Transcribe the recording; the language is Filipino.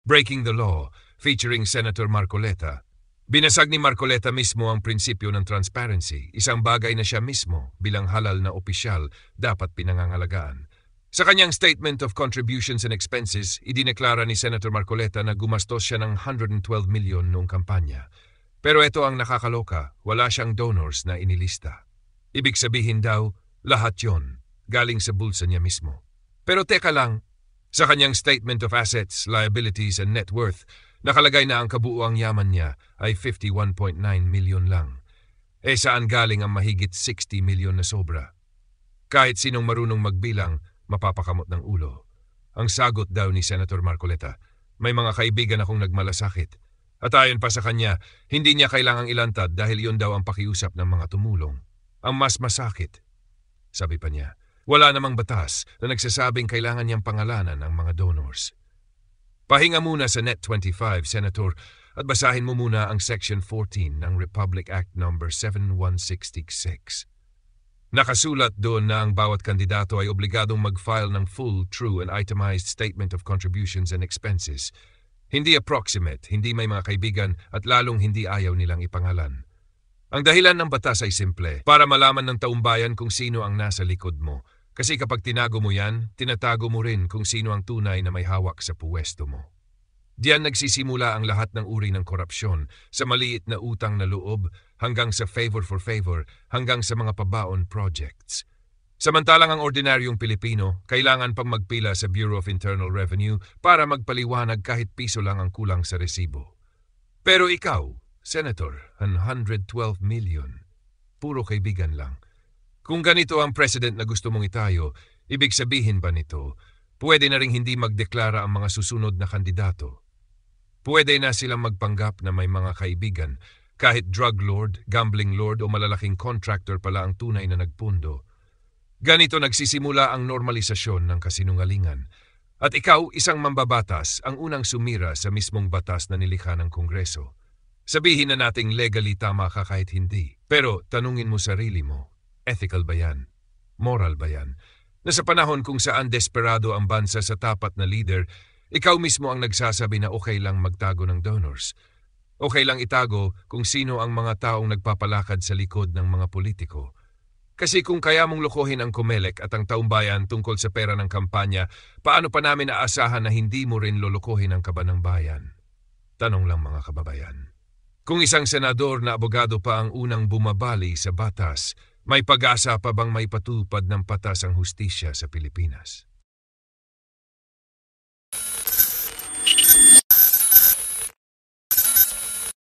Breaking the Law, featuring Senator Marcoleta. Binasag ni Marcoleta mismo ang prinsipyo ng transparency, isang bagay na siya mismo bilang halal na opisyal dapat pinangangalagaan. Sa kanyang Statement of Contributions and Expenses, idineklara ni Senator Marcoleta na gumastos siya ng 112 million noong kampanya. Pero ito ang nakakaloka, wala siyang donors na inilista. Ibig sabihin daw, lahat yon galing sa bulsa niya mismo. Pero teka lang, sa kanyang Statement of Assets, Liabilities and Net Worth, nakalagay na ang kabuuang yaman niya ay 51.9 million lang. Saan galing ang mahigit 60 million na sobra? Kahit sinong marunong magbilang, mapapakamot ng ulo. Ang sagot daw ni Senator Marcoleta, may mga kaibigan akong nagmalasakit. At ayon pa sa kanya, hindi niya kailangang ilantad dahil iyon daw ang pakiusap ng mga tumulong. Ang mas masakit, sabi pa niya, wala namang batas na nagsasabing kailangan niyang pangalanan ang mga donors. Pahinga muna sa Net 25, Senator, at basahin mo muna ang Section 14 ng Republic Act No. 7166. Nakasulat doon na ang bawat kandidato ay obligadong mag-file ng full, true and itemized Statement of Contributions and Expenses. Hindi approximate, hindi may mga kaibigan at lalong hindi ayaw nilang ipangalan. Ang dahilan ng batas ay simple, para malaman ng taumbayan kung sino ang nasa likod mo. Kasi kapag tinago mo yan, tinatago mo rin kung sino ang tunay na may hawak sa puwesto mo. Diyan nagsisimula ang lahat ng uri ng korupsyon, sa maliit na utang na loob, hanggang sa favor for favor, hanggang sa mga pabaon projects. Samantalang ang ordinaryong Pilipino, kailangan pang magpila sa Bureau of Internal Revenue para magpaliwanag kahit piso lang ang kulang sa resibo. Pero ikaw, Senator, 112 million. Puro kaibigan lang. Kung ganito ang president na gusto mong itayo, ibig sabihin ba nito, pwede na ring hindi magdeklara ang mga susunod na kandidato? Pwede na silang magpanggap na may mga kaibigan, kahit drug lord, gambling lord o malalaking contractor pala ang tunay na nagpundo. Ganito nagsisimula ang normalisasyon ng kasinungalingan. At ikaw, isang mambabatas, ang unang sumira sa mismong batas na nilikha ng Kongreso. Sabihin na nating legally tama ka kahit hindi. Pero tanungin mo sarili mo, ethical ba yan? Moral ba yan? Na sa panahon kung saan desperado ang bansa sa tapat na leader, ikaw mismo ang nagsasabi na okay lang magtago ng donors. Okay lang itago kung sino ang mga taong nagpapalakad sa likod ng mga politiko. Kasi kung kaya mong lokohin ang COMELEC at ang taumbayan tungkol sa pera ng kampanya, paano pa namin aasahan na hindi mo rin lolokohin ang kaba ng bayan? Tanong lang mga kababayan. Kung isang senador na abogado pa ang unang bumabali sa batas, may pag-asa pa bang may patupad ng patas ang hustisya sa Pilipinas?